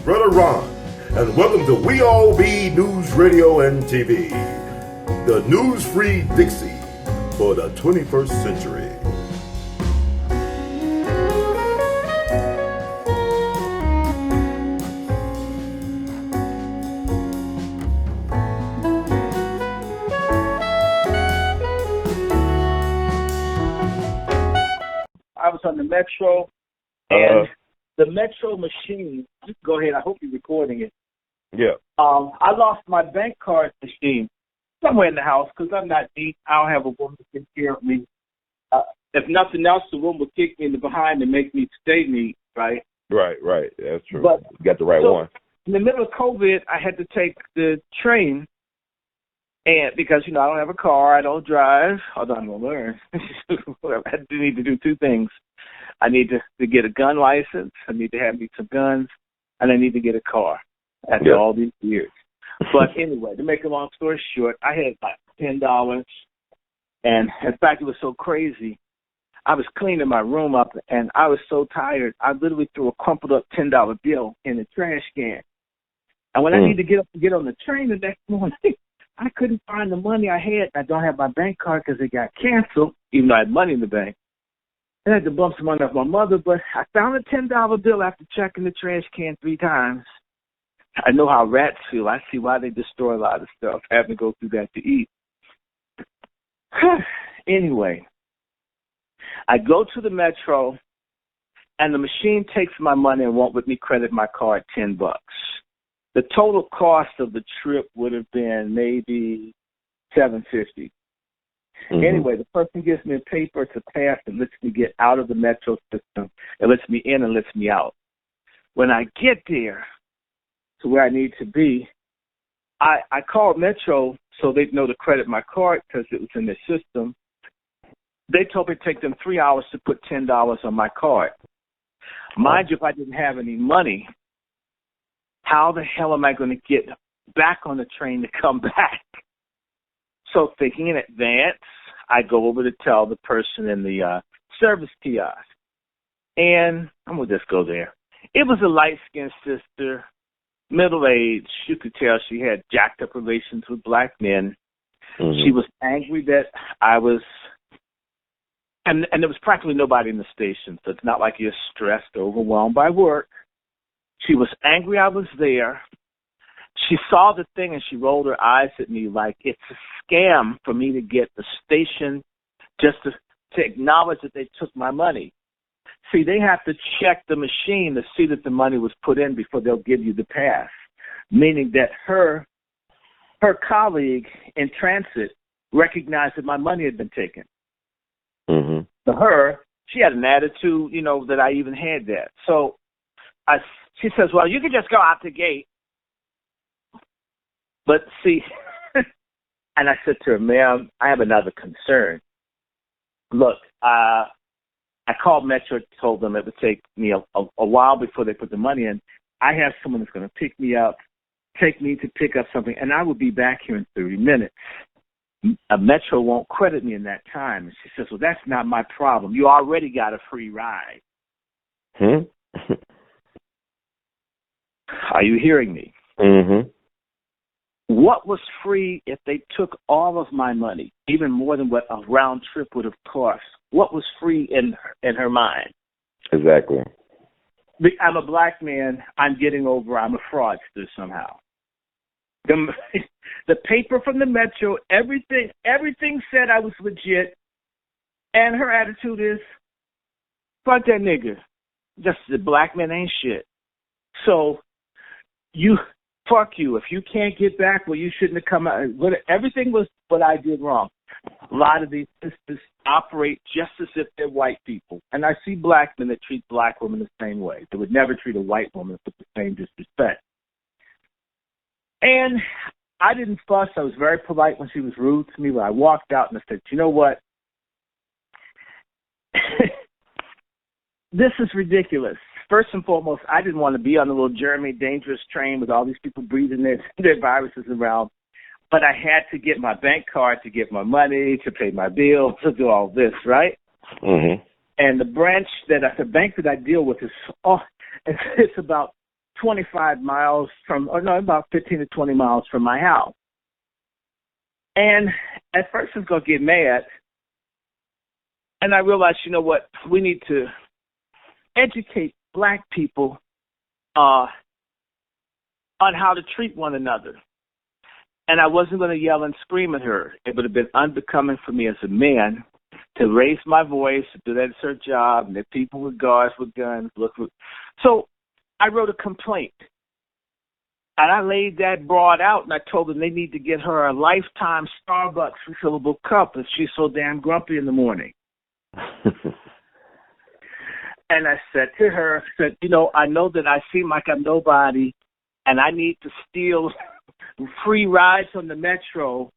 Brother Ron, and welcome to We All Be News Radio and TV, the news-free Dixie for the 21st century. I was on the Metro, and the Metro machine, go ahead, I hope you're recording it. Yeah. I lost my bank card machine somewhere in the house because I'm not neat. I don't have a woman to take care of me. If nothing else, the woman will kick me in the behind and make me stay neat, right? Right. That's true. But, you got the right one. In the middle of COVID, I had to take the train, and because, I don't have a car, I don't drive, although I'm going to learn. I need to do two things. I need to get a gun license, I need to have me some guns, and I need to get a car after all these years. But anyway, to make a long story short, I had like $10, and in fact, it was so crazy. I was cleaning my room up, and I was so tired, I literally threw a crumpled up $10 bill in the trash can. And when I needed to get up and get on the train the next morning, I couldn't find the money I had. I don't have my bank card because it got canceled, even though I had money in the bank. I had to bump some money off my mother, but I found a $10 bill after checking the trash can 3 times. I know how rats feel. I see why they destroy a lot of stuff, having to go through that to eat. Anyway, I go to the Metro, and the machine takes my money and won't let me credit my card $10. The total cost of the trip would have been maybe $750. Anyway, the person gives me a paper to pass and lets me get out of the Metro system. It lets me in and lets me out. When I get there to where I need to be, I called Metro so they'd know to credit my card because it was in their system. They told me it'd take them 3 hours to put $10 on my card. Mind you, if I didn't have any money, how the hell am I going to get back on the train to come back? So thinking in advance, I go over to tell the person in the service kiosk. And I'm going to just go there. It was a light-skinned sister, middle-aged. You could tell she had jacked up relations with black men. She was angry that I was, and there was practically nobody in the station, so it's not like you're stressed or overwhelmed by work. She was angry I was there. She saw the thing and she rolled her eyes at me like it's a scam for me to get the station just to acknowledge that they took my money. See, they have to check the machine to see that the money was put in before they'll give you the pass, meaning that her colleague in transit recognized that my money had been taken. To her, she had an attitude, that I even had that. So she says, well, you can just go out the gate. But see, and I said to her, ma'am, I have another concern. Look, I called Metro, told them it would take me a while before they put the money in. I have someone that's going to pick me up, take me to pick up something, and I will be back here in 30 minutes. A Metro won't credit me in that time. And she says, well, that's not my problem. You already got a free ride. Are you hearing me? What was free if they took all of my money, even more than what a round trip would have cost? What was free in her mind? Exactly. I'm a black man. I'm getting over. I'm a fraudster somehow. The paper from the Metro, everything said I was legit, and her attitude is, fuck that nigga. Just the black man ain't shit. So fuck you. If you can't get back, well, you shouldn't have come out. Everything was what I did wrong. A lot of these sisters operate just as if they're white people. And I see black men that treat black women the same way. They would never treat a white woman with the same disrespect. And I didn't fuss. I was very polite when she was rude to me, but I walked out and I said, you know what? This is ridiculous. First and foremost, I didn't want to be on the little Jeremy dangerous train with all these people breathing their viruses around. But I had to get my bank card to get my money, to pay my bills, to do all this, right? And the bank that I deal with is, it's about 25 miles about 15 to 20 miles from my house. And at first I was going to get mad. And I realized, you know what, we need to educate black people on how to treat one another. And I wasn't going to yell and scream at her. It would have been unbecoming for me as a man to raise my voice, to do that as her job, and that people with guards with guns So I wrote a complaint. And I laid that broad out, and I told them they need to get her a lifetime Starbucks refillable cup if she's so damn grumpy in the morning. And I said to her, I know that I seem like I'm nobody, and I need to steal free rides on the Metro,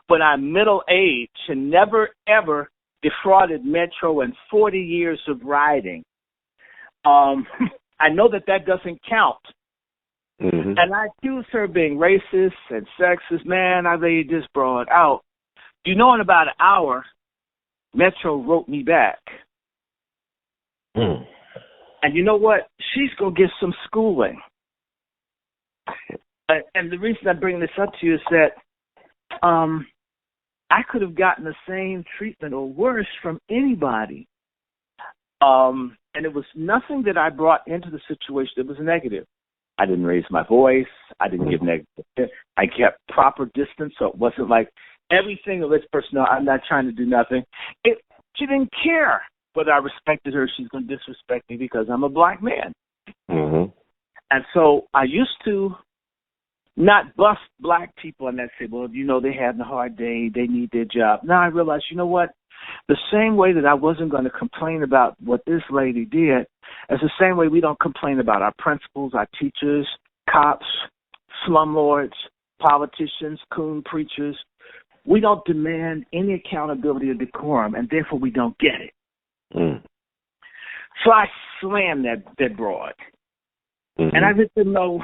but I'm middle-aged and never, ever defrauded Metro in 40 years of riding. I know that doesn't count. Mm-hmm. And I accused her of being racist and sexist. Man, I laid this broad out. In about an hour, Metro wrote me back. Mm. And you know what? She's going to get some schooling. And the reason I bring this up to you is that I could have gotten the same treatment or worse from anybody. And it was nothing that I brought into the situation that was negative. I didn't raise my voice. I didn't give negative. I kept proper distance, so it wasn't like everything of this person. No, I'm not trying to do nothing. She didn't care whether I respected her. She's going to disrespect me because I'm a black man. Mm-hmm. And so I used to not bust black people and that say, well, they had a hard day. They need their job. Now I realized, you know what? The same way that I wasn't going to complain about what this lady did, it's the same way we don't complain about our principals, our teachers, cops, slumlords, politicians, coon preachers. We don't demand any accountability or decorum, and therefore we don't get it. Mm. So I slammed that broad. Mm-hmm. And I let them know,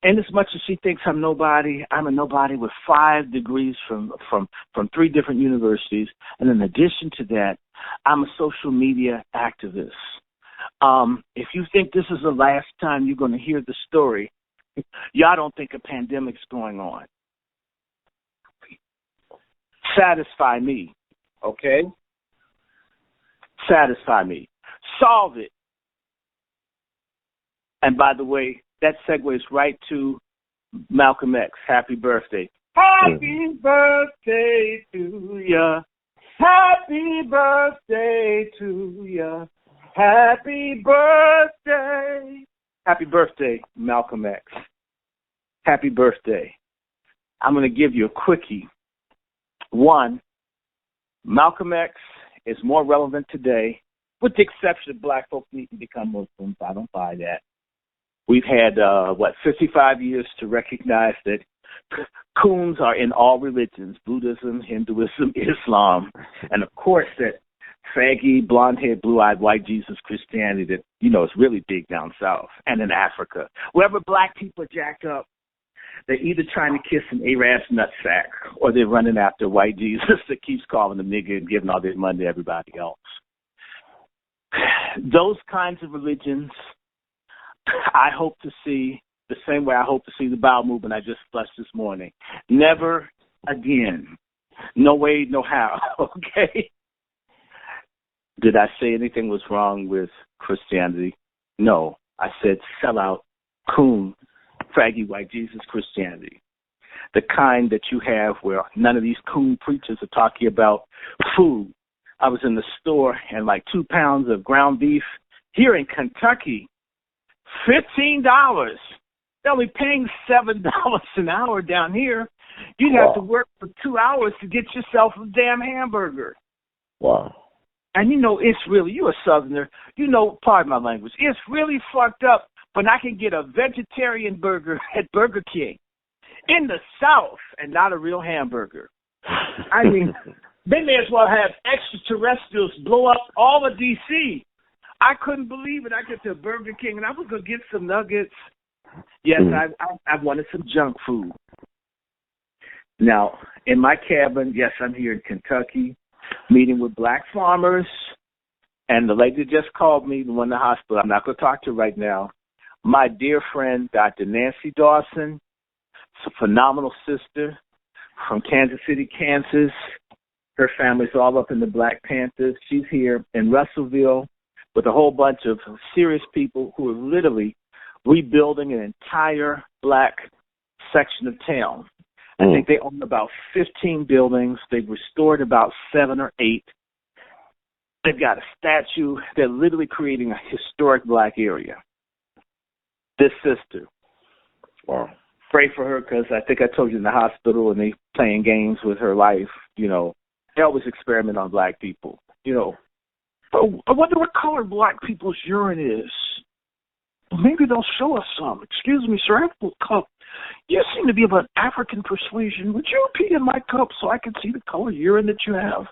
and as much as she thinks I'm nobody, I'm a nobody with 5 degrees from 3 different universities. And in addition to that, I'm a social media activist. If you think this is the last time you're going to hear the story, y'all don't think a pandemic's going on. Satisfy me, okay? Satisfy me. Solve it. And by the way, that segues right to Malcolm X. Happy birthday. Happy birthday to ya. Happy birthday to ya. Happy birthday. Happy birthday, Malcolm X. Happy birthday. I'm going to give you a quickie. 1, Malcolm X is more relevant today, with the exception of black folks need to become Muslims. I don't buy that. We've had, 55 years to recognize that coons are in all religions, Buddhism, Hinduism, Islam, and of course that faggy, blonde-haired, blue-eyed, white Jesus Christianity that, is really big down south and in Africa. Wherever black people are jacked up, they're either trying to kiss an Arab's nutsack or they're running after white Jesus that keeps calling them nigger and giving all their money to everybody else. Those kinds of religions I hope to see the same way I hope to see the bowel movement I just flushed this morning. Never again. No way, no how, okay? Did I say anything was wrong with Christianity? No. I said sell out, coon, faggy white Jesus Christianity. The kind that you have where none of these coon preachers are talking about food. I was in the store and like 2 pounds of ground beef here in Kentucky, $15. They're only paying $7 an hour down here. You'd have to work for 2 hours to get yourself a damn hamburger. Wow. And it's really, you're a Southerner, pardon my language, it's really fucked up when I can get a vegetarian burger at Burger King in the South and not a real hamburger. I mean, they may as well have extraterrestrials blow up all of D.C. I couldn't believe it. I get to Burger King, and I was going to get some nuggets. Yes, I wanted some junk food. Now, in my cabin, yes, I'm here in Kentucky, meeting with black farmers, and the lady just called me, the one in the hospital. I'm not going to talk to her right now. my dear friend, Dr. Nancy Dawson, a phenomenal sister from Kansas City, Kansas. Her family's all up in the Black Panthers. She's here in Russellville with a whole bunch of serious people who are literally rebuilding an entire Black section of town. I think they own about 15 buildings. They've restored about 7 or 8. They've got a statue. They're literally creating a historic Black area. This sister. Wow. Pray for her, because I think I told you in the hospital and they playing games with her life. You know, they always experiment on Black people. You know, oh, I wonder what color Black people's urine is. Well, maybe they'll show us some. Excuse me, sir, I have a little cup. You seem to be of an African persuasion. Would you pee in my cup so I can see the color urine that you have?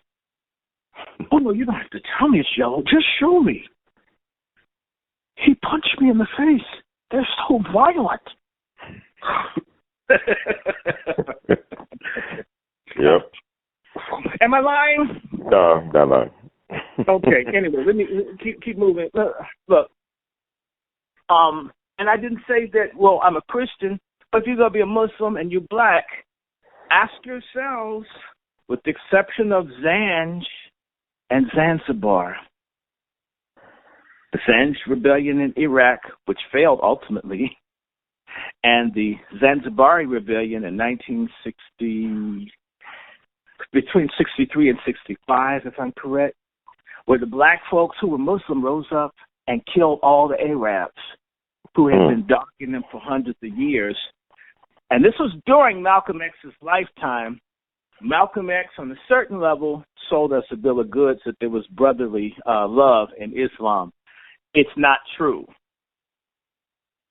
Oh, no, you don't have to tell me it's yellow. Just show me. He punched me in the face. They're so violent. Yep. Am I lying? No, not lying. Okay. Anyway, let me keep moving. Look. And I didn't say that. Well, I'm a Christian, but if you're gonna be a Muslim and you're Black, ask yourselves, with the exception of Zanj and Zanzibar, the Zanj rebellion in Iraq, which failed ultimately, and the Zanzibari rebellion in 1960, between 63 and 65, if I'm correct, where the Black folks who were Muslim rose up and killed all the Arabs who had been dogging them for hundreds of years. And this was during Malcolm X's lifetime. Malcolm X, on a certain level, sold us a bill of goods that there was brotherly love in Islam. It's not true.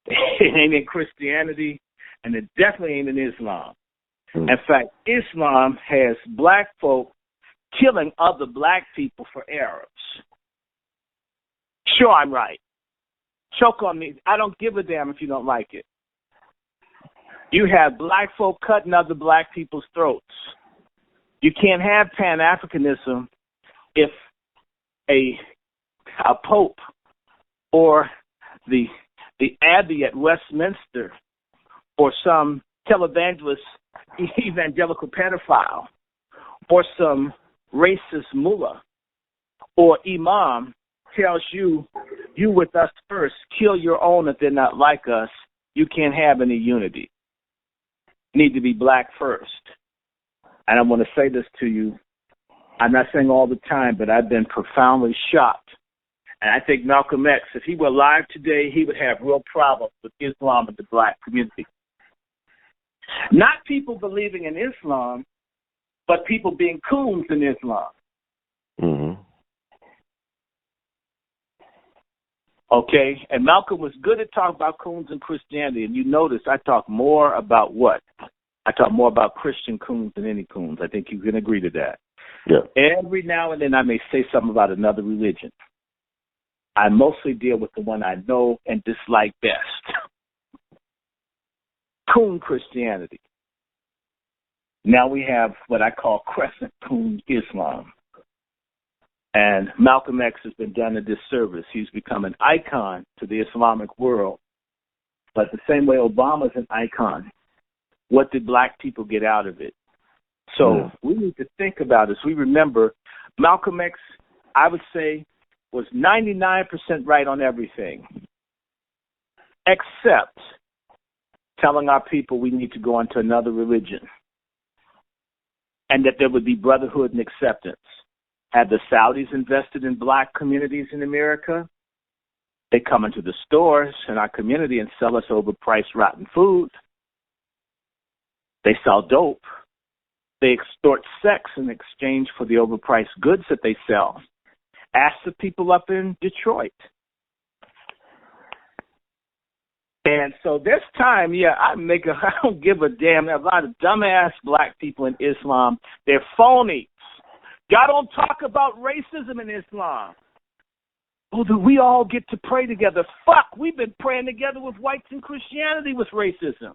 It ain't in Christianity, and it definitely ain't in Islam. In fact, Islam has Black folk killing other Black people for Arabs. Sure, I'm right. Choke on me. I don't give a damn if you don't like it. You have Black folk cutting other Black people's throats. You can't have Pan-Africanism if a pope or the abbey at Westminster or some televangelist evangelical pedophile or some racist mullah or imam tells you with us first, kill your own if they're not like us. You can't have any unity. You need to be Black first. And I want to say this to you. I'm not saying all the time, but I've been profoundly shocked. And I think Malcolm X, if he were alive today, he would have real problems with Islam and the Black community. Not people believing in Islam, but people being coons in Islam. Mm-hmm. Okay? And Malcolm was good at talking about coons and Christianity. And you notice I talk more about what? I talk more about Christian coons than any coons. I think you can agree to that. Yeah. Every now and then I may say something about another religion. I mostly deal with the one I know and dislike best. Coon Christianity. Now we have what I call crescent coon Islam. And Malcolm X has been done a disservice. He's become an icon to the Islamic world. But the same way Obama's an icon, what did Black people get out of it? So we need to think about this. We remember Malcolm X, I would say, was 99% right on everything, except telling our people we need to go into another religion and that there would be brotherhood and acceptance. Had the Saudis invested in Black communities in America, they come into the stores in our community and sell us overpriced rotten food. They sell dope. They extort sex in exchange for the overpriced goods that they sell. Ask the people up in Detroit. And so this time, I don't give a damn. There are a lot of dumbass Black people in Islam. They're phony. Y'all don't talk about racism in Islam. Oh, do we all get to pray together? Fuck, we've been praying together with whites in Christianity with racism.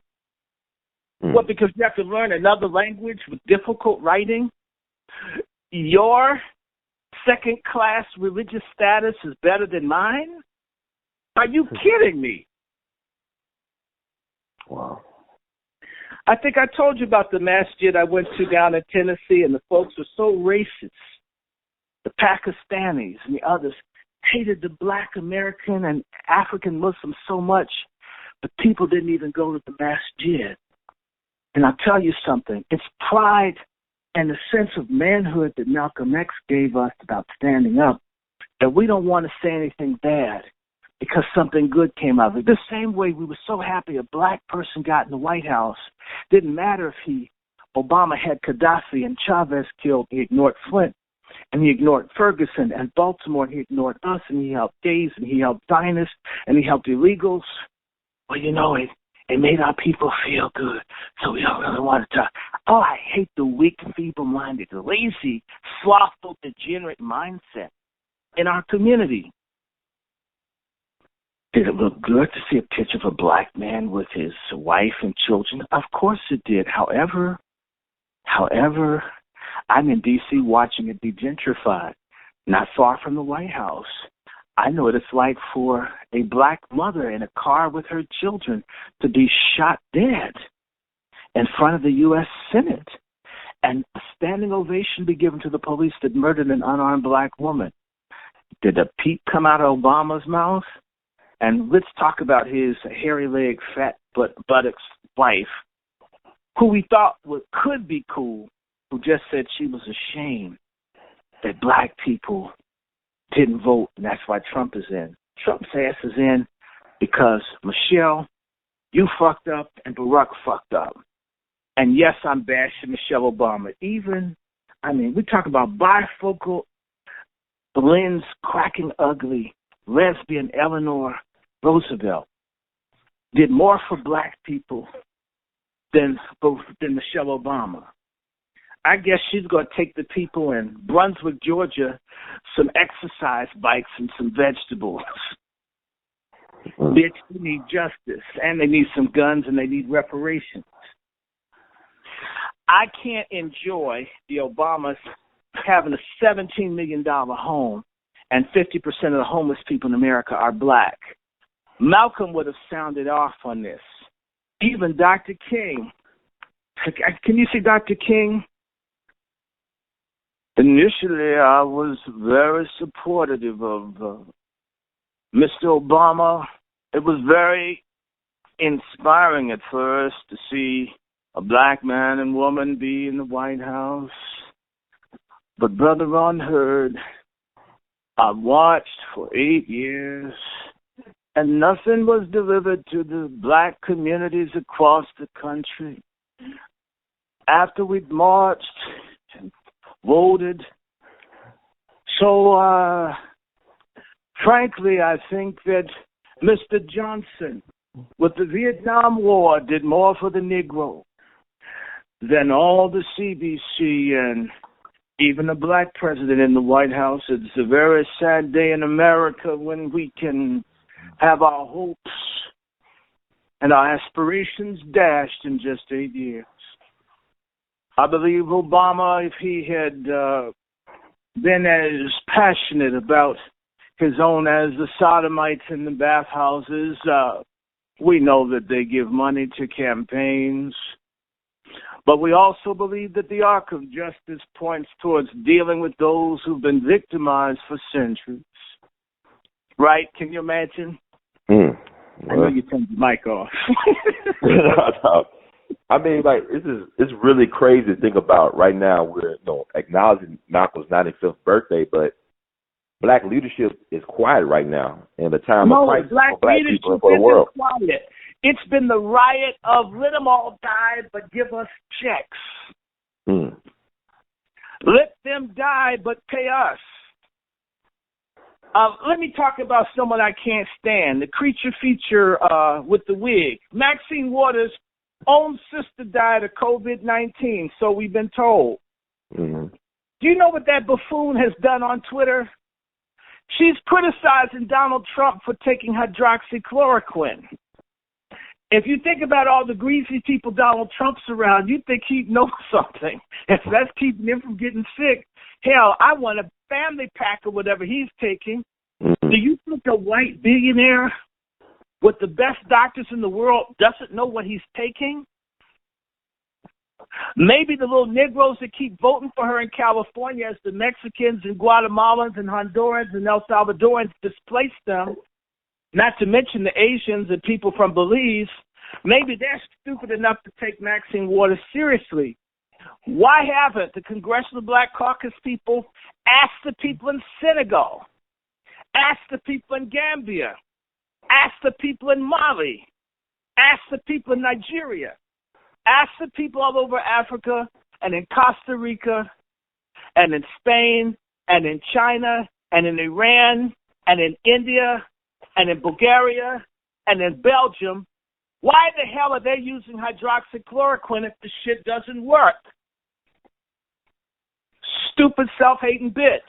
What, because you have to learn another language with difficult writing? Your second-class religious status is better than mine? Are you kidding me? Wow. I think I told you about the masjid I went to down in Tennessee, and the folks were so racist. The Pakistanis and the others hated the black American and African Muslims so much, but people didn't even go to the masjid. And I'll tell you something, it's pride and the sense of manhood that Malcolm X gave us about standing up, that we don't want to say anything bad because something good came out of it. The same way we were so happy a black person got in the White House. Didn't matter if Obama had Gaddafi and Chavez killed, he ignored Flint. And he ignored Ferguson and Baltimore, and he ignored us, and he helped gays, and he helped Zionists, and he helped illegals. Well, you know, it made our people feel good, so we don't really want to talk. Oh, I hate the weak, feeble-minded, lazy, slothful, degenerate mindset in our community. Did it look good to see a picture of a black man with his wife and children? Of course it did. However, I'm in D.C. watching it be gentrified, not far from the White House. I know what it's like for a black mother in a car with her children to be shot dead in front of the U.S. Senate and a standing ovation be given to the police that murdered an unarmed black woman. Did a peep come out of Obama's mouth? And let's talk about his hairy-legged, fat buttocks wife, who we thought could be cool, who just said she was ashamed that black people didn't vote, and that's why Trump is in. Trump's ass is in because, Michelle, you fucked up and Barack fucked up. And yes, I'm bashing Michelle Obama. We talk about bifocal, lens cracking ugly, lesbian Eleanor Roosevelt did more for black people than Michelle Obama. I guess she's going to take the people in Brunswick, Georgia, some exercise bikes and some vegetables. Bitch, they need justice, and they need some guns, and they need reparations. I can't enjoy the Obamas having a $17 million home, and 50% of the homeless people in America are black. Malcolm would have sounded off on this. Even Dr. King. Can you see Dr. King? Initially, I was very supportive of Mr. Obama. It was very inspiring at first to see a black man and woman be in the White House. But Brother Ron Hurd, I watched for 8 years, and nothing was delivered to the black communities across the country. After we'd marched and voted. So, frankly, I think that Mr. Johnson, with the Vietnam War, did more for the Negro than all the CBC and even a black president in the White House. It's a very sad day in America when we can have our hopes and our aspirations dashed in just 8 years. I believe Obama, if he had been as passionate about his own as the sodomites in the bathhouses, we know that they give money to campaigns. But we also believe that the arc of justice points towards dealing with those who've been victimized for centuries. Right? Can you imagine? Well, I know you turned the mic off. I mean, like, it's really crazy to think about right now. We're acknowledging Malcolm's 95th birthday, but black leadership is quiet right now in the time of crisis for black people and for the world. Quiet. It's been the riot of let them all die, but give us checks. Let them die, but pay us. Let me talk about someone I can't stand, the creature feature with the wig. Maxine Waters' own sister died of COVID-19, so we've been told. Do you know what that buffoon has done on Twitter? She's criticizing Donald Trump for taking hydroxychloroquine. If you think about all the greasy people Donald Trump's around, you'd think he'd know something. If that's keeping him from getting sick, hell, I want a family pack or whatever he's taking. Do you think a white billionaire with the best doctors in the world doesn't know what he's taking? Maybe the little Negroes that keep voting for her in California as the Mexicans and Guatemalans and Hondurans and El Salvadorans displace them, not to mention the Asians and people from Belize, maybe they're stupid enough to take Maxine Waters seriously. Why haven't the Congressional Black Caucus people asked the people in Senegal, asked the people in Gambia, asked the people in Mali, asked the people in Nigeria, asked the people all over Africa and in Costa Rica and in Spain and in China and in Iran and in India and in Bulgaria and in Belgium, why the hell are they using hydroxychloroquine if the shit doesn't work? Stupid, self-hating bitch.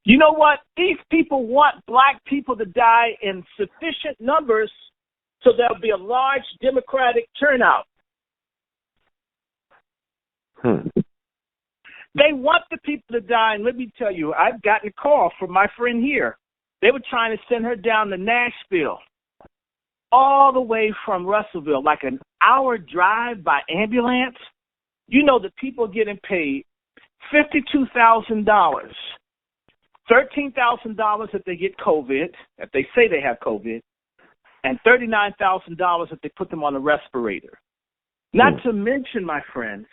You know what? These people want black people to die in sufficient numbers so there'll be a large Democratic turnout. They want the people to die, and let me tell you, I've gotten a call from my friend here. They were trying to send her down to Nashville, all the way from Russellville, like an hour drive by ambulance. You know the people getting paid $52,000, $13,000 if they get COVID, if they say they have COVID, and $39,000 if they put them on a respirator. Not to mention, my friends,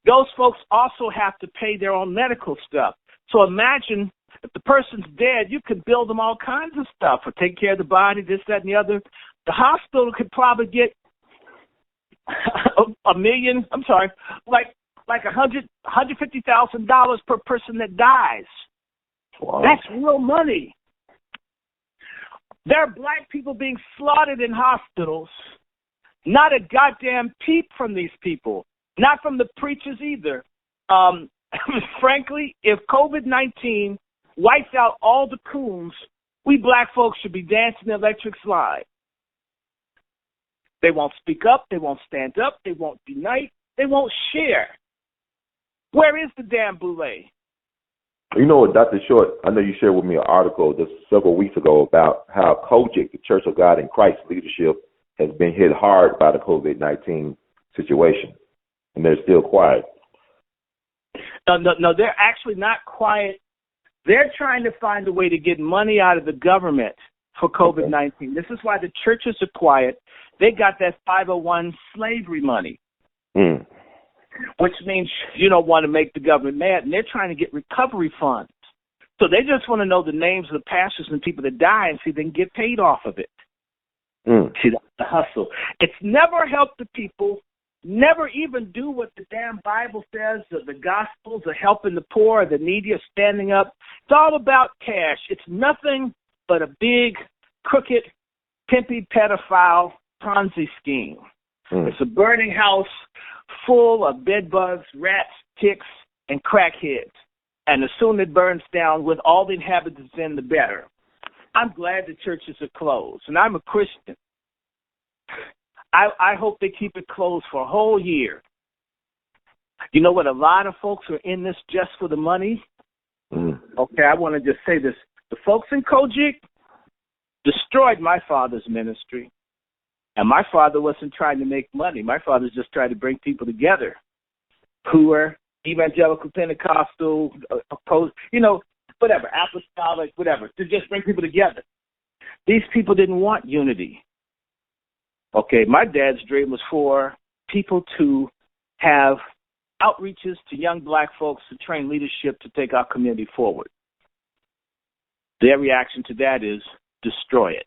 those folks also have to pay their own medical stuff. So imagine if the person's dead, you could bill them all kinds of stuff or take care of the body, this, that, and the other. The hospital could probably get $150,000 per person that dies. Wow. That's real money. There are black people being slaughtered in hospitals. Not a goddamn peep from these people. Not from the preachers either. Frankly, if COVID-19 wipes out all the coons, we black folks should be dancing the electric slide. They won't speak up. They won't stand up. They won't unite. They won't share. Where is the damn boule? You know what, Dr. Short, I know you shared with me an article just several weeks ago about how COGIC, the Church of God in Christ leadership, has been hit hard by the COVID-19 situation, and they're still quiet. No, they're actually not quiet. They're trying to find a way to get money out of the government for COVID-19. Okay. This is why the churches are quiet. They got that 501 slavery money, which means you don't want to make the government mad, and they're trying to get recovery funds. So they just want to know the names of the pastors and people that die and see if they can get paid off of it. See, that's the hustle. It's never helped the people, never even do what the damn Bible says, the Gospels are helping the poor, the needy are standing up. It's all about cash. It's nothing but a big, crooked, pimpy, pedophile Ponzi scheme. It's a burning house full of bed bugs, rats, ticks, and crackheads. And the sooner it burns down with all the inhabitants in, the better. I'm glad the churches are closed, and I'm a Christian. I hope they keep it closed for a whole year. You know what? A lot of folks are in this just for the money. Okay, I want to just say this. The folks in COGIC destroyed my father's ministry. And my father wasn't trying to make money. My father's just trying to bring people together who are evangelical, Pentecostal, opposed, whatever, apostolic, whatever, to just bring people together. These people didn't want unity. Okay, my dad's dream was for people to have outreaches to young black folks to train leadership to take our community forward. Their reaction to that is destroy it.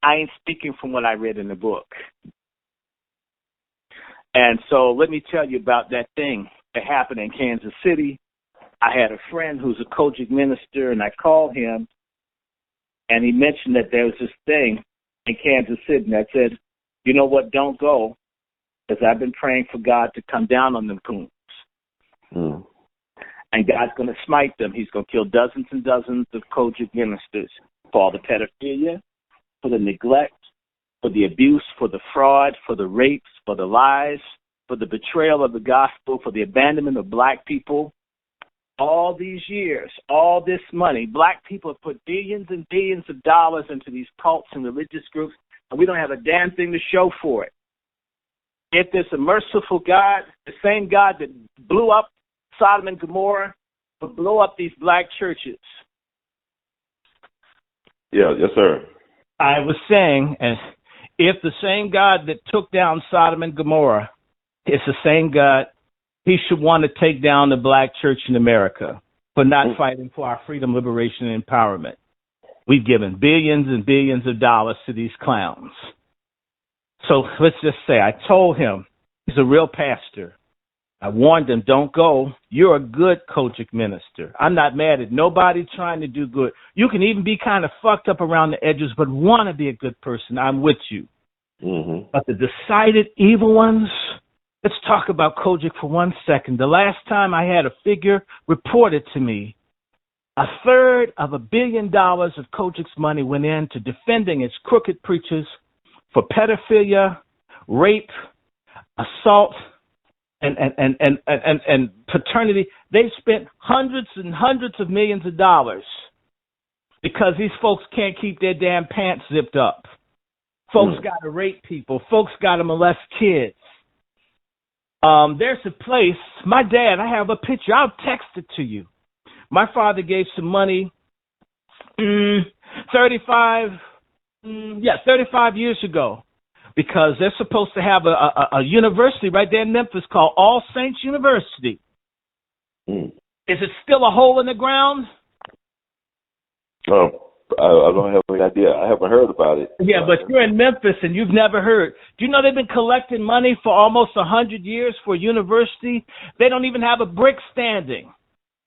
I ain't speaking from what I read in the book. And so let me tell you about that thing that happened in Kansas City. I had a friend who's a COGIC minister, and I called him, and he mentioned that there was this thing in Kansas City that said, you know what, don't go, because I've been praying for God to come down on them coons. And God's going to smite them. He's going to kill dozens and dozens of COGIC ministers for all the pedophilia, for the neglect, for the abuse, for the fraud, for the rapes, for the lies, for the betrayal of the gospel, for the abandonment of black people. all these years, all this money. Black people have put billions and billions of dollars into these cults and religious groups, and we don't have a damn thing to show for it. If there's a merciful God, the same God that blew up Sodom and Gomorrah, would blow up these black churches. Yeah, yes, sir. I was saying, if the same God that took down Sodom and Gomorrah is the same God, he should want to take down the black church in America for not fighting for our freedom, liberation, and empowerment. We've given billions and billions of dollars to these clowns. So let's just say I told him, he's a real pastor. I warned him, don't go. You're a good Kojic minister. I'm not mad at nobody trying to do good. You can even be kind of fucked up around the edges, but want to be a good person. I'm with you. Mm-hmm. But the decided evil ones, let's talk about Kojic for 1 second. The last time I had a figure reported to me, 1/3 of $1 billion of Kojic's money went into defending its crooked preachers for pedophilia, rape, assault, and paternity. They've spent hundreds and hundreds of millions of dollars because these folks can't keep their damn pants zipped up. Folks got to rape people. Folks got to molest kids. There's a place, my dad, I have a picture. I'll text it to you. My father gave some money 35 years ago, because they're supposed to have a university right there in Memphis called All Saints University. Is it still a hole in the ground? Oh, I don't have any idea. I haven't heard about it. Yeah, but you're in Memphis and you've never heard. Do you know they've been collecting money for almost 100 years for a university? They don't even have a brick standing.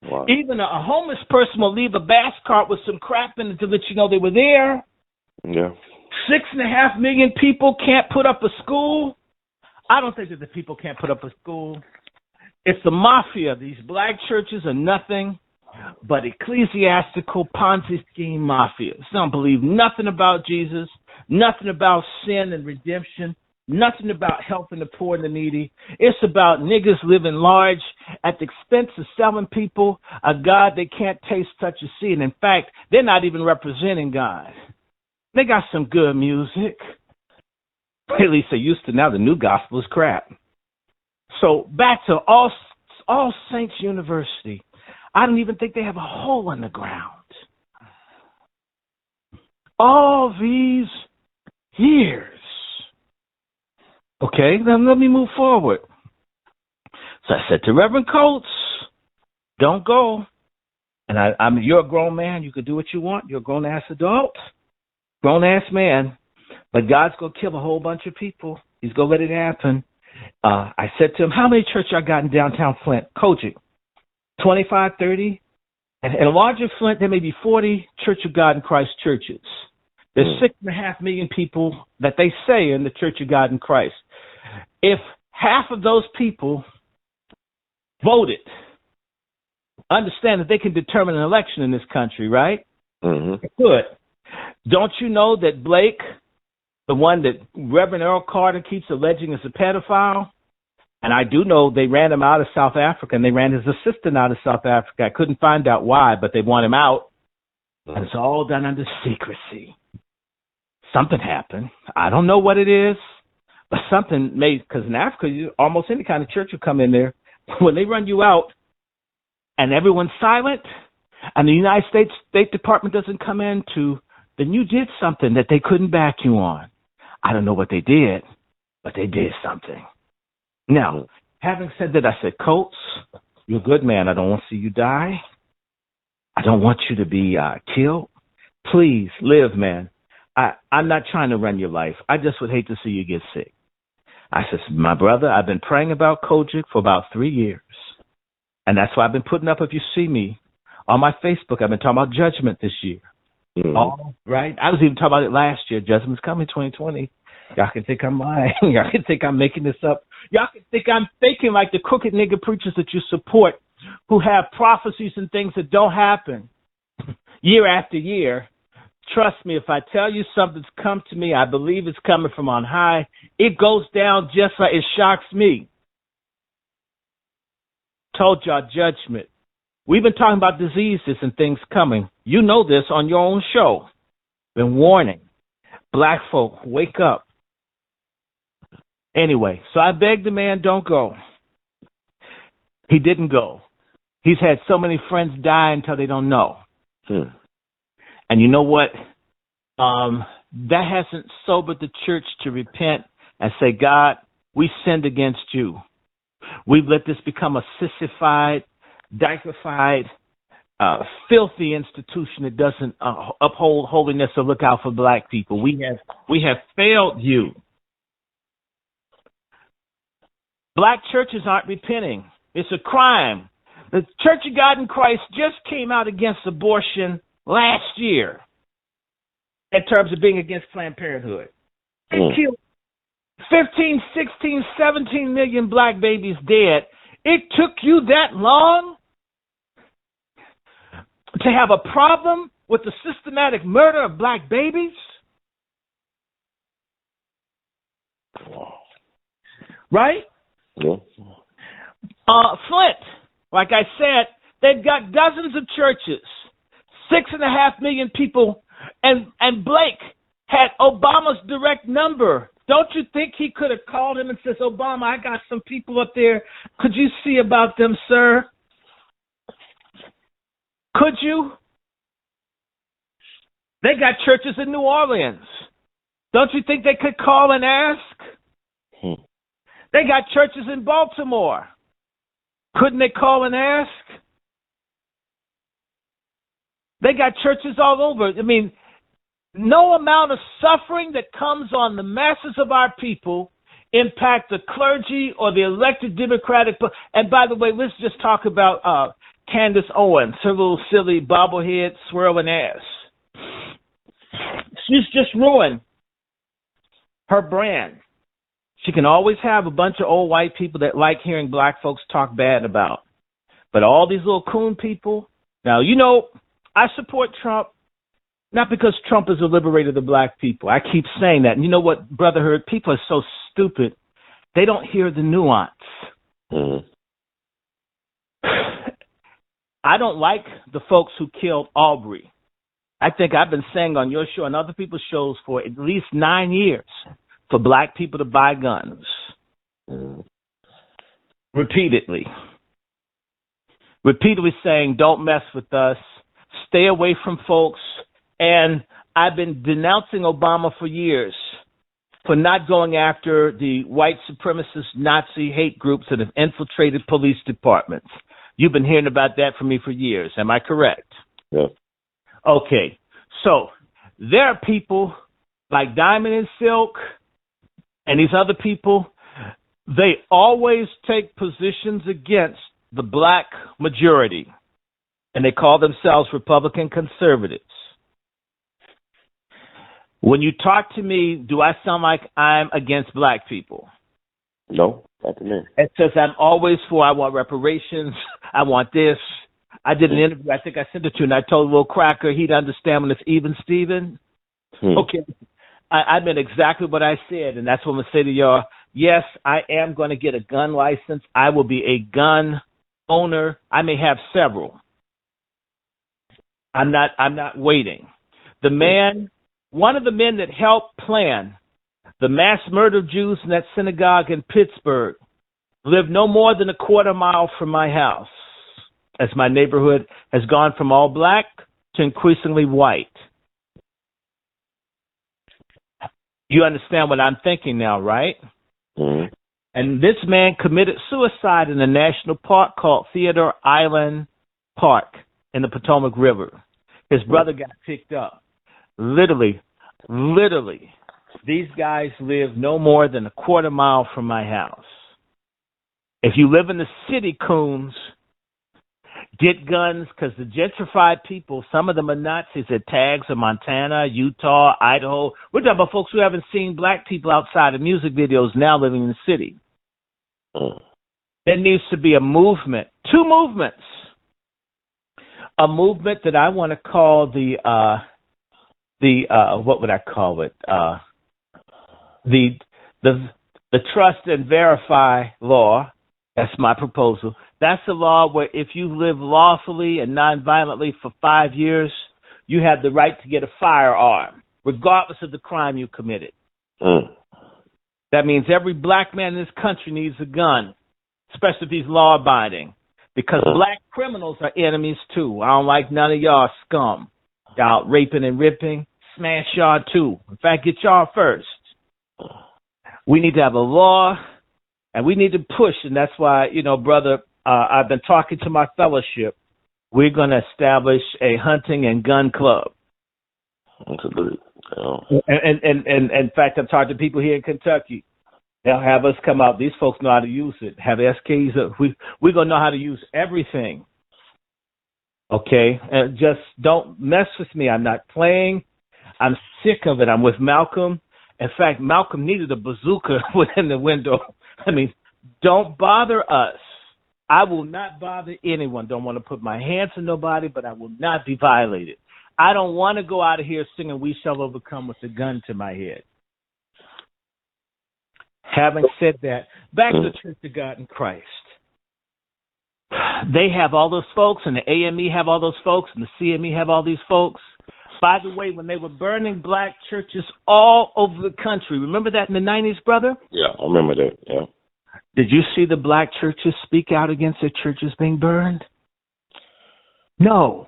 Wow. Even a homeless person will leave a bass cart with some crap in it to let you know they were there. Yeah. 6.5 million people can't put up a school. I don't think that the people can't put up a school. It's the mafia. These black churches are nothing but ecclesiastical Ponzi scheme mafias. They don't believe nothing about Jesus, nothing about sin and redemption, nothing about helping the poor and the needy. It's about niggas living large at the expense of selling people a God they can't taste, touch, or see. And in fact, they're not even representing God. They got some good music. At least they used to. Now the new gospel is crap. So back to All Saints University. I don't even think they have a hole in the ground. All these years. Okay, then let me move forward. So I said to Reverend Coates, don't go. And you're a grown man. You can do what you want. You're a grown-ass adult. Grown-ass man. But God's going to kill a whole bunch of people. He's going to let it happen. I said to him, how many churches I got in downtown Flint? Kojic. 25, 30. And in a larger Flint, there may be 40 Church of God in Christ churches. There's 6.5 million people that they say in the Church of God in Christ. If half of those people voted, understand that they can determine an election in this country, right? Mm-hmm. Good. Don't you know that Blake, the one that Reverend Earl Carter keeps alleging is a pedophile, and I do know they ran him out of South Africa, and they ran his assistant out of South Africa. I couldn't find out why, but they want him out, and it's all done under secrecy. Something happened. I don't know what it is, but something made, because in Africa, almost any kind of church will come in there. When they run you out and everyone's silent and the United States State Department doesn't come in then you did something that they couldn't back you on. I don't know what they did, but they did something. Now, having said that, I said, Coates, you're a good man. I don't want to see you die. I don't want you to be killed. Please live, man. I'm not trying to run your life. I just would hate to see you get sick. I said, my brother, I've been praying about Kojic for about 3 years. And that's why I've been putting up, if you see me, on my Facebook, I've been talking about judgment this year. Mm-hmm. All right. I was even talking about it last year. Judgment's coming 2020. Y'all can think I'm lying. Y'all can think I'm making this up. Y'all can think I'm faking like the crooked nigga preachers that you support who have prophecies and things that don't happen year after year. Trust me, if I tell you something's come to me, I believe it's coming from on high. It goes down just like it shocks me. Told y'all judgment. we've been talking about diseases and things coming. You know this on your own show. Been warning. Black folk, wake up. Anyway, so I begged the man, don't go. He didn't go. He's had so many friends die until they don't know. And you know what? That hasn't sobered the church to repent and say, God, we sinned against you. We've let this become a sissified, diaper-fied, filthy institution that doesn't uphold holiness or look out for black people. We have failed you. Black churches aren't repenting. It's a crime. The Church of God in Christ just came out against abortion last year in terms of being against Planned Parenthood. They killed 15, 16, 17 million black babies dead. It took you that long to have a problem with the systematic murder of black babies? Right? Yeah. Flint, like I said, they've got dozens of churches, 6.5 million people, and Blake had Obama's direct number. Don't you think he could have called him and says, Obama, I got some people up there. Could you see about them, sir? Could you? They got churches in New Orleans. Don't you think they could call and ask? They got churches in Baltimore. Couldn't they call and ask? They got churches all over. I mean, no amount of suffering that comes on the masses of our people impact the clergy or the elected Democratic. And by the way, let's just talk about Candace Owens, her little silly bobblehead swirling ass. She's just ruined her brand. She can always have a bunch of old white people that like hearing black folks talk bad about. But all these little coon people, now, you know, I support Trump, not because Trump is a liberator of the black people. I keep saying that. And you know what, brotherhood, people are so stupid. They don't hear the nuance. I don't like the folks who killed Aubrey. I think I've been saying on your show and other people's shows for at least 9 years for black people to buy guns. Repeatedly saying, don't mess with us, stay away from folks. And I've been denouncing Obama for years for not going after the white supremacist Nazi hate groups that have infiltrated police departments. You've been hearing about that from me for years. Am I correct? Yeah. Okay. So there are people like Diamond and Silk and these other people. They always take positions against the black majority, and they call themselves Republican conservatives. When you talk to me, do I sound like I'm against black people? No, not to me. It says I'm always for, I want reparations, I want this. I did an interview, I think I sent it to you, and I told Will Cracker he'd understand when it's even Steven. Okay. I meant exactly what I said, and that's what I'm going to say to y'all. Yes, I am going to get a gun license. I will be a gun owner. I may have several. I'm not waiting. The man, one of the men that helped plan the mass murder of Jews in that synagogue in Pittsburgh, lived no more than a quarter mile from my house, as my neighborhood has gone from all black to increasingly white. You understand what I'm thinking now, right? And this man committed suicide in a national park called Theodore Island Park in the Potomac River. His brother got picked up. Literally, these guys live no more than a quarter mile from my house. If you live in the city, coons, get guns, because the gentrified people, some of them are Nazis at tags in Montana, Utah, Idaho. We're talking about folks who haven't seen black people outside of music videos now living in the city. There needs to be a movement, two movements. A movement that I want to call the what would I call it? The trust and verify law, That's my proposal. That's a law where if you live lawfully and nonviolently for 5 years, you have the right to get a firearm, regardless of the crime you committed. That means every black man in this country needs a gun, especially if he's law-abiding, because black criminals are enemies too. I don't like none of y'all scum. Y'all raping and ripping, smash y'all too. In fact, get y'all first. We need to have a law, and we need to push, and that's why, brother, I've been talking to my fellowship. We're going to establish a hunting and gun club. Absolutely. And in fact, I've talked to people here in Kentucky. They'll have us come out. These folks know how to use it. Have SKs. We're going to know how to use everything. Okay? And just don't mess with me. I'm not playing. I'm sick of it. I'm with Malcolm. In fact, Malcolm needed a bazooka within the window. I mean, don't bother us. I will not bother anyone. Don't want to put my hands on nobody, but I will not be violated. I don't want to go out of here singing "We Shall Overcome" with a gun to my head. Having said that, back to the Church of God in Christ. They have all those folks, and the AME have all those folks, and the CME have all these folks. By the way, when they were burning black churches all over the country, remember that in the 90s, brother? Yeah, I remember that, yeah. Did you see the black churches speak out against their churches being burned? No.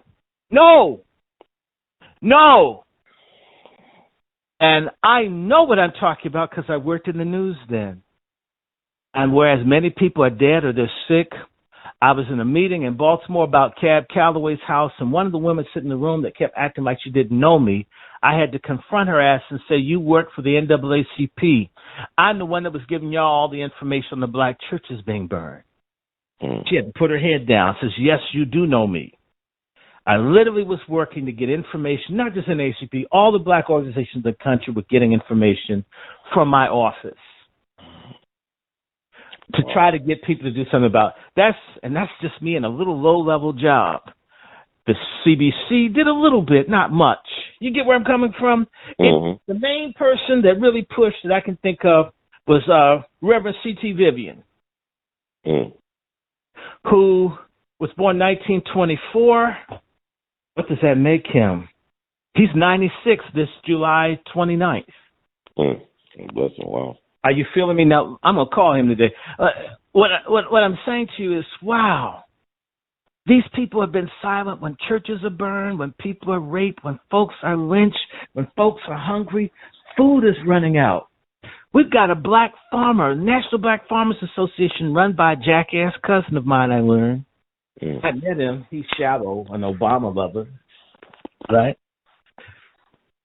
And I know what I'm talking about because I worked in the news then. And whereas many people are dead or they're sick, I was in a meeting in Baltimore about Cab Calloway's house, and one of the women sitting in the room that kept acting like she didn't know me, I had to confront her ass and say, "You work for the NAACP. I'm the one that was giving y'all all the information on the black churches being burned." She had to put her head down, says, "Yes, you do know me." I literally was working to get information, not just in ACP, all the black organizations in the country were getting information from my office to try to get people to do something about it. That's just me in a little low-level job. The CBC did a little bit, not much. You get where I'm coming from? The main person that really pushed that I can think of was Reverend C.T. Vivian, who was born 1924. What does that make him? He's 96 this July 29th. Bless him, wow. Are you feeling me now? I'm going to call him today. What I'm saying to you is, wow, these people have been silent when churches are burned, when people are raped, when folks are lynched, when folks are hungry. Food is running out. We've got a black farmer, National Black Farmers Association, run by a jackass cousin of mine, I learned. I met him. He's shallow, an Obama lover, right?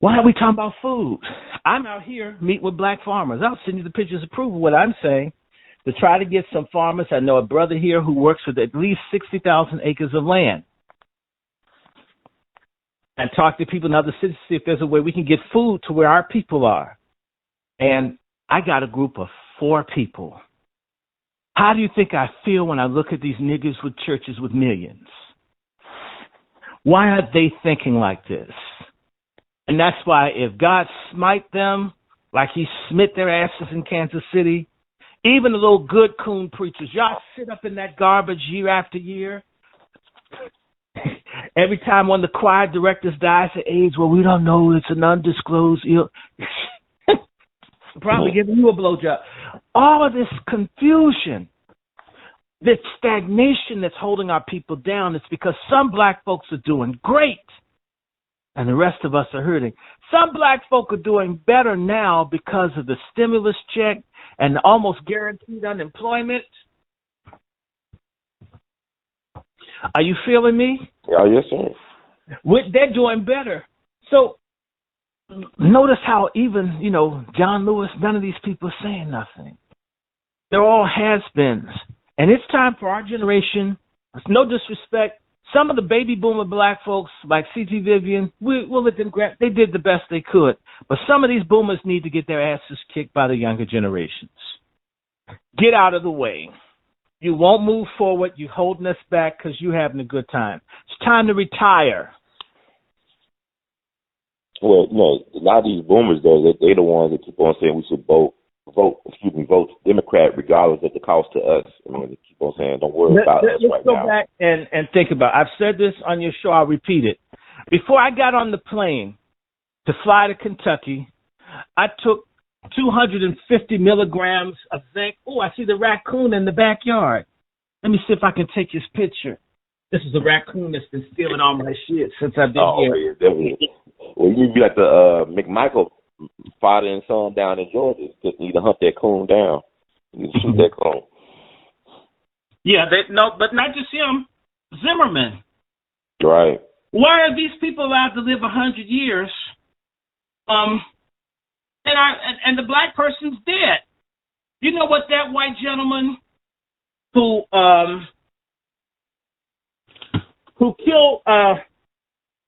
Why are we talking about food? I'm out here meeting with black farmers. I'll send you the pictures to prove what I'm saying, to try to get some farmers. I know a brother here who works with at least 60,000 acres of land. And talk to people in other cities to see if there's a way we can get food to where our people are. And I got a group of 4 people. How do you think I feel when I look at these niggas with churches with millions? Why aren't they thinking like this? And that's why if God smite them like he smit their asses in Kansas City, even the little good coon preachers, y'all sit up in that garbage year after year. Every time one of the choir directors dies of AIDS, well, we don't know, it's an undisclosed ill. Probably giving you a blowjob. All of this confusion, this stagnation that's holding our people down, it's because some black folks are doing great and the rest of us are hurting. Some black folk are doing better now because of the stimulus check and almost guaranteed unemployment. Are you feeling me? Oh, yes, sir. They're doing better. So notice how even, John Lewis, none of these people are saying nothing. They're all has-beens. And it's time for our generation, with no disrespect, some of the baby boomer black folks like C.T. Vivian, we'll let them grab, they did the best they could. But some of these boomers need to get their asses kicked by the younger generations. Get out of the way. You won't move forward. You're holding us back because you're having a good time. It's time to retire. Well, a lot of these boomers, though, they're the ones that keep on saying we should vote votes Democrat regardless of the cost to us. I mean, they keep on saying, don't worry about us right now. Let's go back and think about it. I've said this on your show. I'll repeat it. Before I got on the plane to fly to Kentucky, I took 250 milligrams of zinc. Oh, I see the raccoon in the backyard. Let me see if I can take his picture. This is a raccoon that's been stealing all my shit since I've been here. Yeah, definitely. Well, you be like the McMichael father and son down in Georgia. Just need to hunt that coon down. You need to shoot that coon. Yeah, but not just him. Zimmerman. Right. Why are these people allowed to live 100 years? And the black person's dead. You know what that white gentleman who killed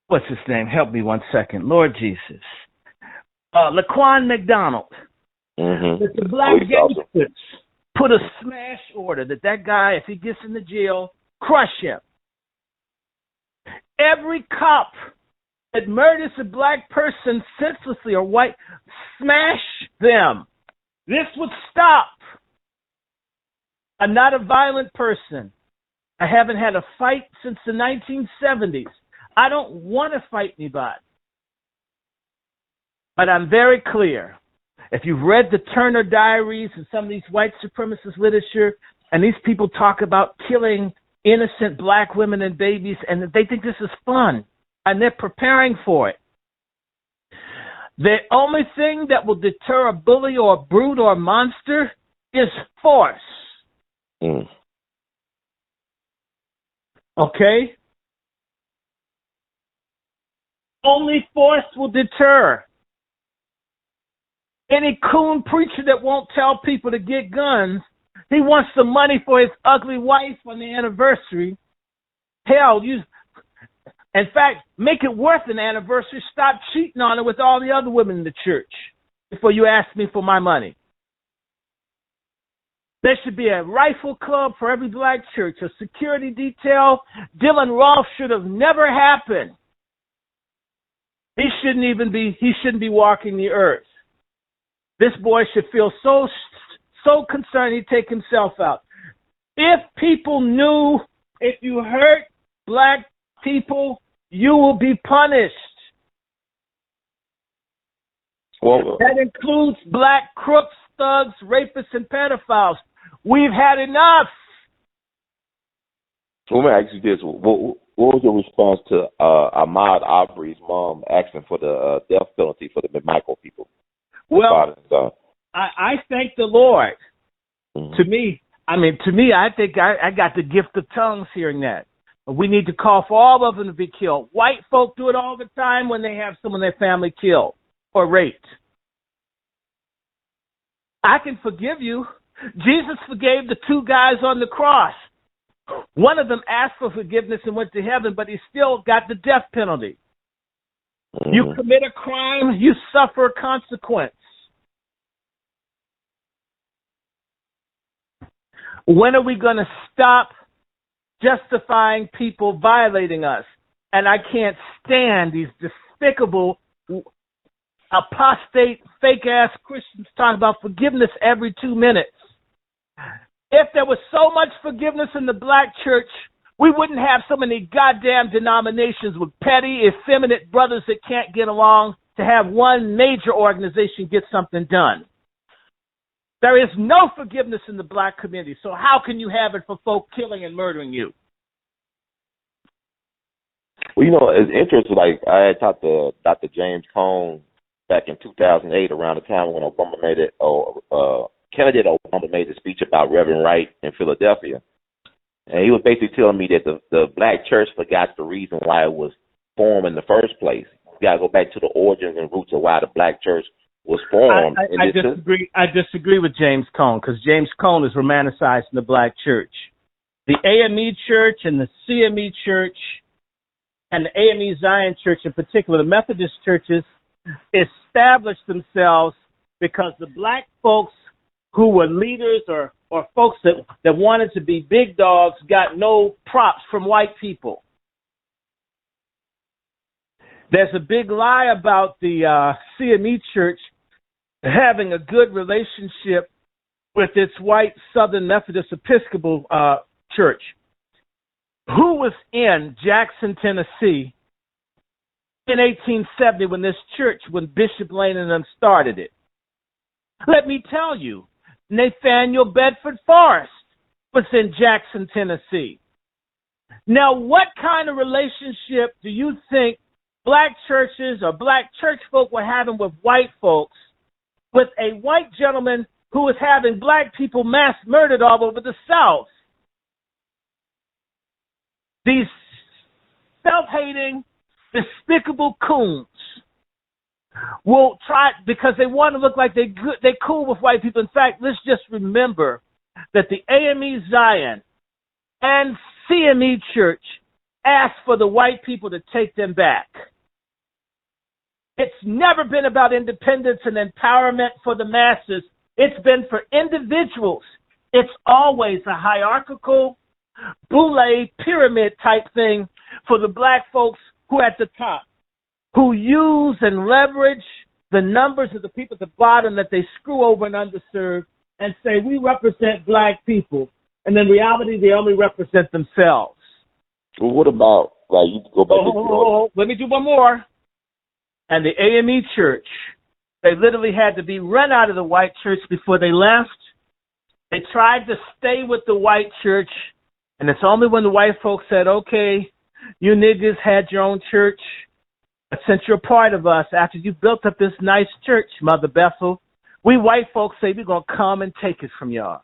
what's his name? Help me 1 second, Lord Jesus. Laquan McDonald. Mm-hmm. The black gangsters put a smash order that guy, if he gets into jail, crush him. Every cop that murders a black person senselessly or white, smash them. This would stop. I'm not a violent person. I haven't had a fight since the 1970s. I don't want to fight anybody. But I'm very clear. If you've read the Turner Diaries and some of these white supremacist literature, and these people talk about killing innocent black women and babies, and they think this is fun, and they're preparing for it. The only thing that will deter a bully or a brute or a monster is force. Mm. Okay? Only force will deter. Any coon preacher that won't tell people to get guns, he wants the money for his ugly wife on the anniversary. Hell, in fact, make it worth an anniversary. Stop cheating on her with all the other women in the church before you ask me for my money. There should be a rifle club for every black church, a security detail. Dylan Rolfe should have never happened. He shouldn't be walking the earth. This boy should feel so concerned he'd take himself out. If people knew if you hurt black people, you will be punished. Well, that includes black crooks, thugs, rapists, and pedophiles. We've had enough. Let me ask you this. What was your response to Ahmaud Arbery's mom asking for the death penalty for the McMichael people? Well, I thank the Lord. Mm-hmm. To me, I think I got the gift of tongues hearing that. We need to call for all of them to be killed. White folk do it all the time when they have someone in their family killed or raped. I can forgive you. Jesus forgave the two guys on the cross. One of them asked for forgiveness and went to heaven, but he still got the death penalty. Mm-hmm. You commit a crime, you suffer a consequence. When are we going to stop justifying people violating us? And I can't stand these despicable, apostate, fake-ass Christians talking about forgiveness every 2 minutes. If there was so much forgiveness in the black church, we wouldn't have so many goddamn denominations with petty, effeminate brothers that can't get along to have one major organization get something done. There is no forgiveness in the black community, so how can you have it for folk killing and murdering you? Well, it's interesting. Like, I had talked to Dr. James Cone back in 2008 around the time when Obama made it, candidate Obama made a speech about Reverend Wright in Philadelphia. And he was basically telling me that the black church forgot the reason why it was formed in the first place. You got to go back to the origins and roots of why the black church was formed. I disagree with James Cone, because James Cone is romanticizing the black church. The AME church and the CME church and the AME Zion church in particular, the Methodist churches, established themselves because the black folks who were leaders or folks that wanted to be big dogs got no props from white people. There's a big lie about the CME church having a good relationship with its white Southern Methodist Episcopal church, who was in Jackson, Tennessee in 1870 when Bishop Lane and them started it. Let me tell you, Nathaniel Bedford Forrest was in Jackson, Tennessee. Now, what kind of relationship do you think black churches or black church folk were having with white folks, with a white gentleman who was having black people mass murdered all over the South? These self-hating, despicable coons will try, because they want to look like they're cool with white people. In fact, let's just remember that the AME Zion and CME Church asked for the white people to take them back. It's never been about independence and empowerment for the masses. It's been for individuals. It's always a hierarchical, boule pyramid type thing for the black folks who are at the top, who use and leverage the numbers of the people at the bottom that they screw over and underserved and say, we represent black people. And in reality, they only represent themselves. Well, what about, like, you go back let me do one more. And the AME Church, they literally had to be run out of the white church before they left. They tried to stay with the white church, and it's only when the white folks said, okay, you niggas had your own church, but since you're part of us, after you built up this nice church, Mother Bethel, we white folks say we're going to come and take it from y'all.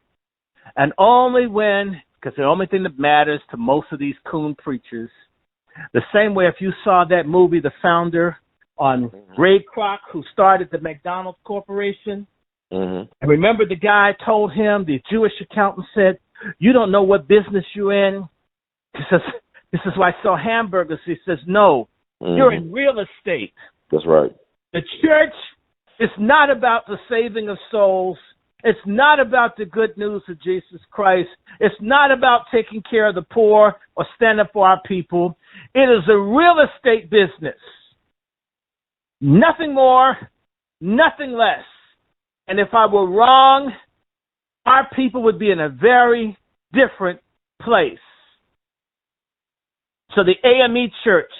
And only when, because the only thing that matters to most of these coon preachers, the same way if you saw that movie, The Founder, on Ray Kroc, who started the McDonald's Corporation, and remember the guy told him, the Jewish accountant said, you don't know what business you're in? He says, this is why I sell hamburgers. He says, no, you're in real estate. That's right. The church is not about the saving of souls. It's not about the good news of Jesus Christ. It's not about taking care of the poor or standing up for our people. It is a real estate business. Nothing more, nothing less. And if I were wrong, our people would be in a very different place. So the AME Church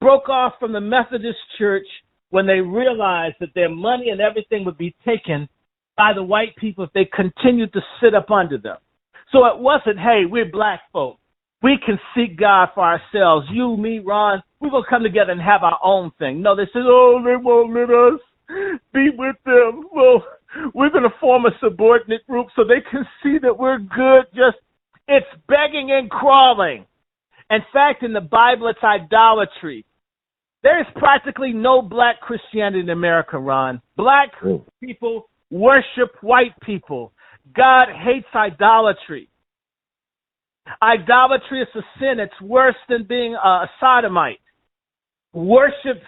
broke off from the Methodist Church when they realized that their money and everything would be taken by the white people if they continued to sit up under them. So it wasn't, hey, we're black folk. We can seek God for ourselves. You, me, Ron, we're going to come together and have our own thing. No, they said, oh, they won't let us be with them. Well, we're going to form a subordinate group so they can see that we're good. It's begging and crawling. In fact, in the Bible, it's idolatry. There is practically no black Christianity in America, Ron. Black people worship white people. God hates idolatry. Idolatry is a sin. It's worse than being a sodomite. Worship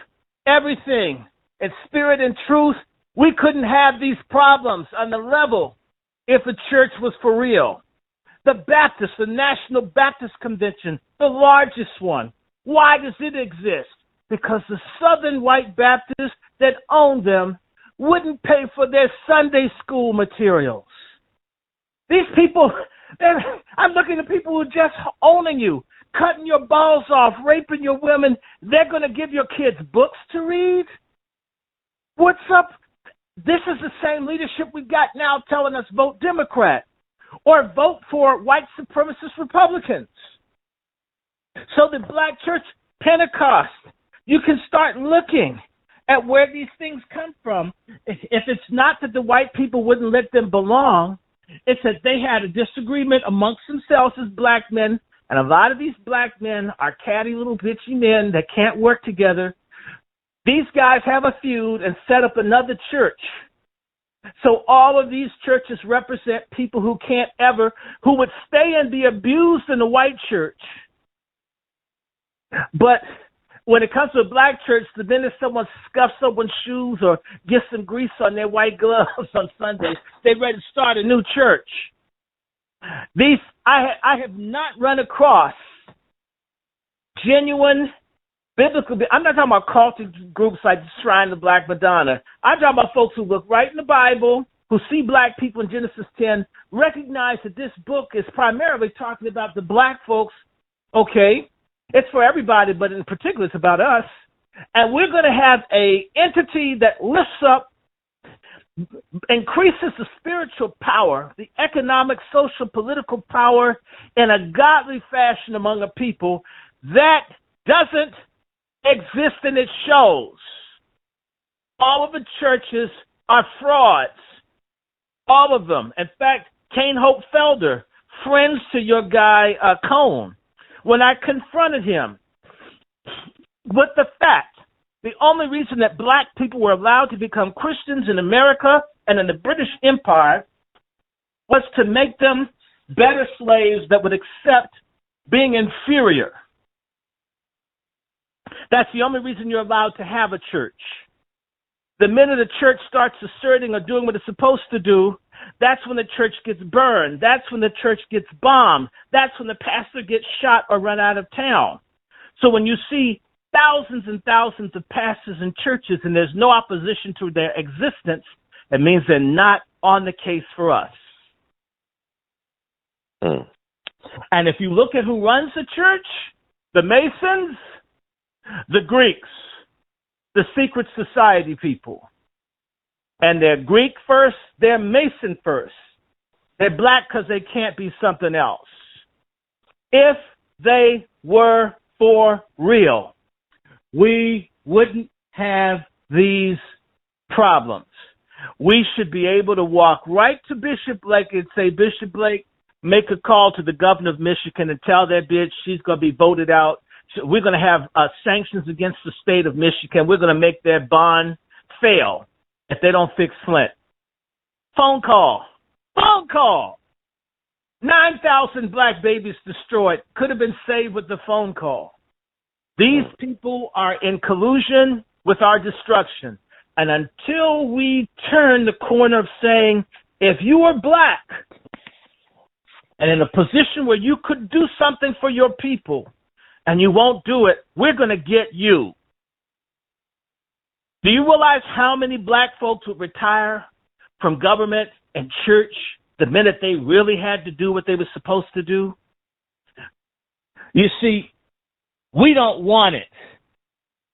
everything in spirit and truth. We couldn't have these problems on the level if the church was for real. The Baptist, the National Baptist Convention, the largest one. Why does it exist? Because the Southern white Baptists that own them wouldn't pay for their Sunday school materials. These people, I'm looking at people who are just owning you, cutting your balls off, raping your women. They're going to give your kids books to read? What's up? This is the same leadership we've got now telling us vote Democrat or vote for white supremacist Republicans. So the black church, Pentecost, you can start looking at where these things come from. If it's not that the white people wouldn't let them belong, it's that they had a disagreement amongst themselves as black men, and a lot of these black men are catty little bitchy men that can't work together. These guys have a feud and set up another church. So all of these churches represent people who would stay and be abused in the white church. But when it comes to a black church, the minute someone scuffs someone's shoes or gets some grease on their white gloves on Sunday, they're ready to start a new church. I have not run across genuine Biblical, I'm not talking about cultic groups like Shrine of Black Madonna. I'm talking about folks who look right in the Bible, who see black people in Genesis 10, recognize that this book is primarily talking about the black folks. Okay, it's for everybody, but in particular it's about us. And we're going to have a entity that lifts up, increases the spiritual power, the economic, social, political power in a godly fashion among a people that doesn't exist in its shows. All of the churches are frauds. All of them. In fact, Kane Hope Felder, friends to your guy Cone, when I confronted him with the fact, the only reason that black people were allowed to become Christians in America and in the British Empire was to make them better slaves that would accept being inferior. That's the only reason you're allowed to have a church. The minute a church starts asserting or doing what it's supposed to do, that's when the church gets burned. That's when the church gets bombed. That's when the pastor gets shot or run out of town. So when you see thousands and thousands of pastors and churches and there's no opposition to their existence, it means they're not on the case for us. And if you look at who runs the church, the Masons, the Greeks, the secret society people. And they're Greek first, they're Mason first. They're black because they can't be something else. If they were for real, we wouldn't have these problems. We should be able to walk right to Bishop Blake and say, Bishop Blake, make a call to the governor of Michigan and tell that bitch she's going to be voted out. We're going to have sanctions against the state of Michigan. We're going to make their bond fail if they don't fix Flint. Phone call. 9,000 black babies destroyed. Could have been saved with the phone call. These people are in collusion with our destruction. And until we turn the corner of saying, if you are black and in a position where you could do something for your people and you won't do it, we're going to get you. Do you realize how many black folks would retire from government and church the minute they really had to do what they were supposed to do? You see, we don't want it.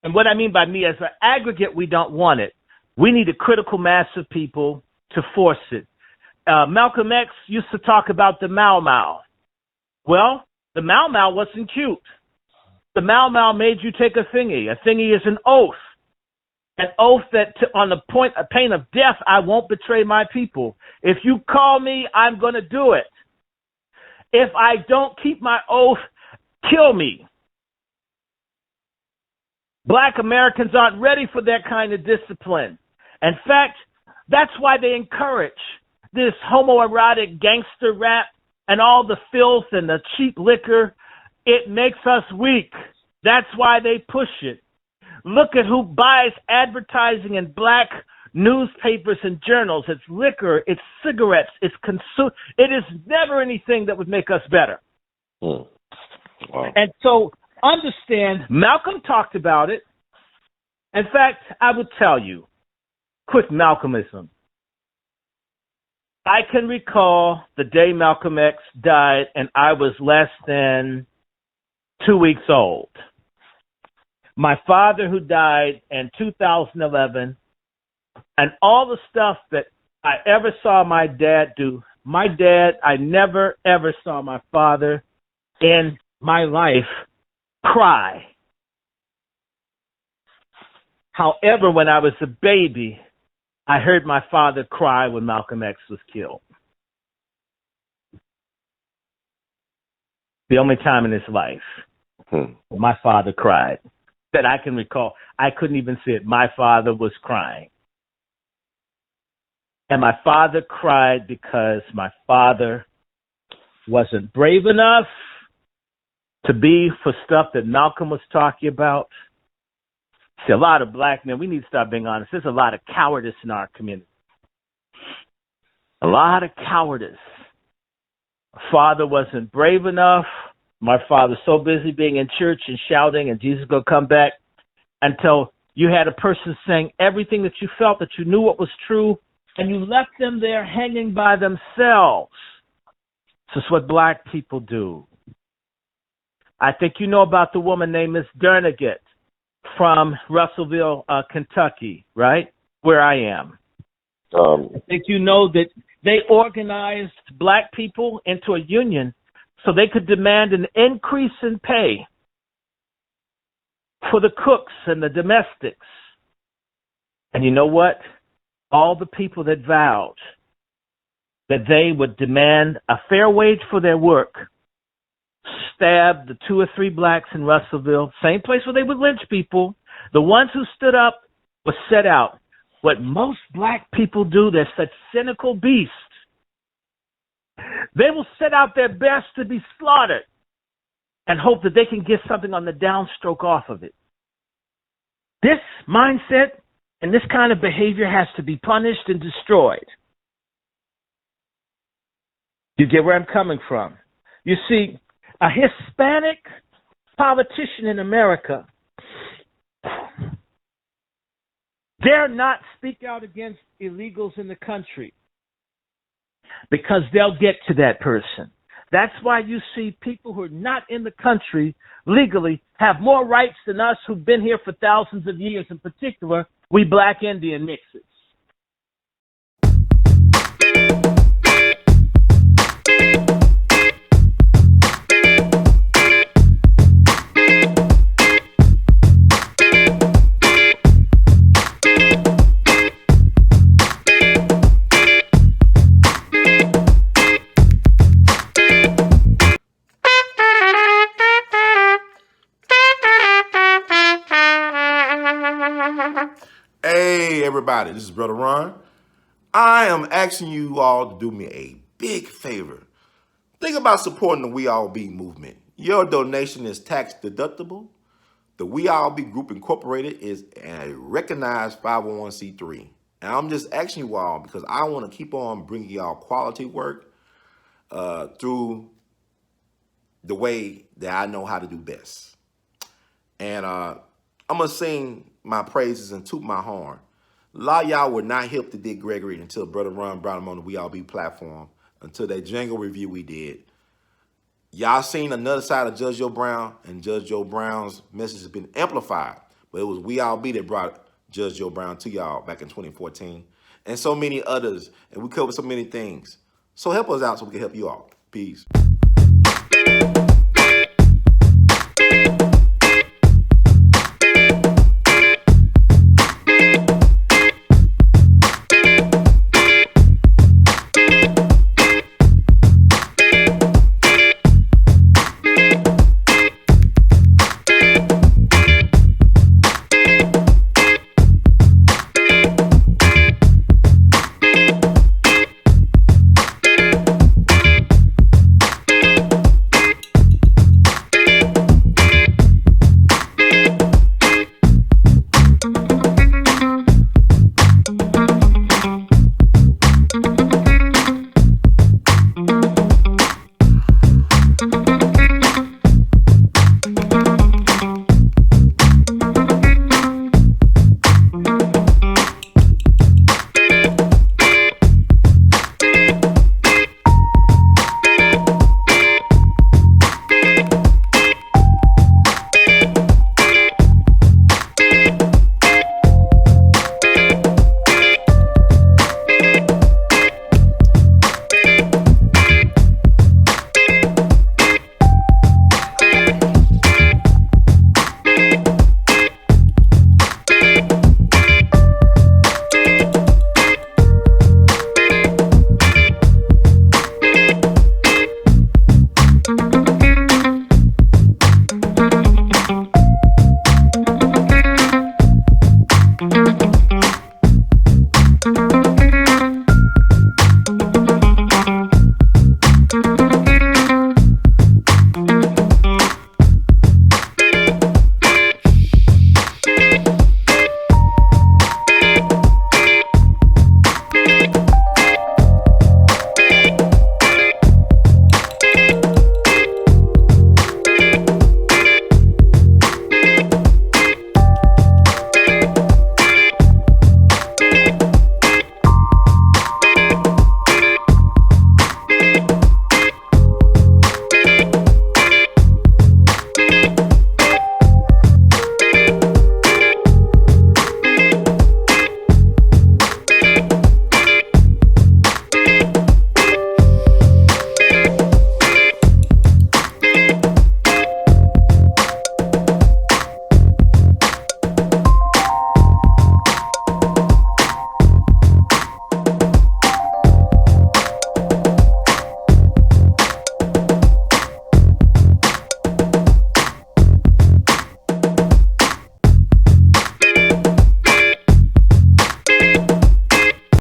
And what I mean by me, as an aggregate, we don't want it. We need a critical mass of people to force it. Malcolm X used to talk about the Mau Mau. Well, the Mau Mau wasn't cute. The Mau Mau made you take a thingy. A thingy is an oath. An oath that on the pain of death, I won't betray my people. If you call me, I'm going to do it. If I don't keep my oath, kill me. Black Americans aren't ready for that kind of discipline. In fact, that's why they encourage this homoerotic gangster rap and all the filth and the cheap liquor. It makes us weak. That's why they push it. Look at who buys advertising in black newspapers and journals. It's liquor, it's cigarettes, it's it is never anything that would make us better. Wow. And so understand, Malcolm talked about it. In fact, I would tell you, quick Malcolmism. I can recall the day Malcolm X died and I was less than 2 weeks old. My father, who died in 2011, and all the stuff that I ever saw my dad do. My dad, I never, ever saw my father in my life cry. However, when I was a baby, I heard my father cry when Malcolm X was killed. The only time in his life my father cried that I can recall. I couldn't even see it. My father was crying. And my father cried because my father wasn't brave enough to be for stuff that Malcolm was talking about. See, a lot of black men, we need to start being honest. There's a lot of cowardice in our community. A lot of cowardice. My father wasn't brave enough My father so busy being in church and shouting and Jesus gonna come back until you had a person saying everything that you felt, that you knew what was true, and you left them there hanging by themselves. This is what black people do. I think you know about the woman named Miss Derniget from Russellville, Kentucky, right? Where I am. I think you know that they organized black people into a union so they could demand an increase in pay for the cooks and the domestics. And you know what? All the people that vowed that they would demand a fair wage for their work stabbed the 2 or 3 blacks in Russellville, same place where they would lynch people. The ones who stood up were set out. What most black people do, they're such cynical beasts. They will set out their best to be slaughtered and hope that they can get something on the downstroke off of it. This mindset and this kind of behavior has to be punished and destroyed. You get where I'm coming from? You see, a Hispanic politician in America dare not speak out against illegals in the country because they'll get to that person. That's why you see people who are not in the country legally have more rights than us who've been here for thousands of years, in particular, we black Indian mixes. Hey everybody, this is Brother Ron. I am asking you all to do me a big favor. Think about supporting the We All Be movement. Your donation is tax deductible. The We All Be Group Incorporated is a recognized 501c3. And I'm just asking you all because I want to keep on bringing y'all quality work through the way that I know how to do best. And I'm going to sing my praises and toot my horn. A lot of y'all were not hip to Dick Gregory until Brother Ron brought him on the We All Be platform, until that jingle review we did. Y'all seen another side of Judge Joe Brown, and Judge Joe Brown's message has been amplified. But it was We All Be that brought Judge Joe Brown to y'all back in 2014. And so many others. And we covered so many things. So help us out so we can help you all. Peace.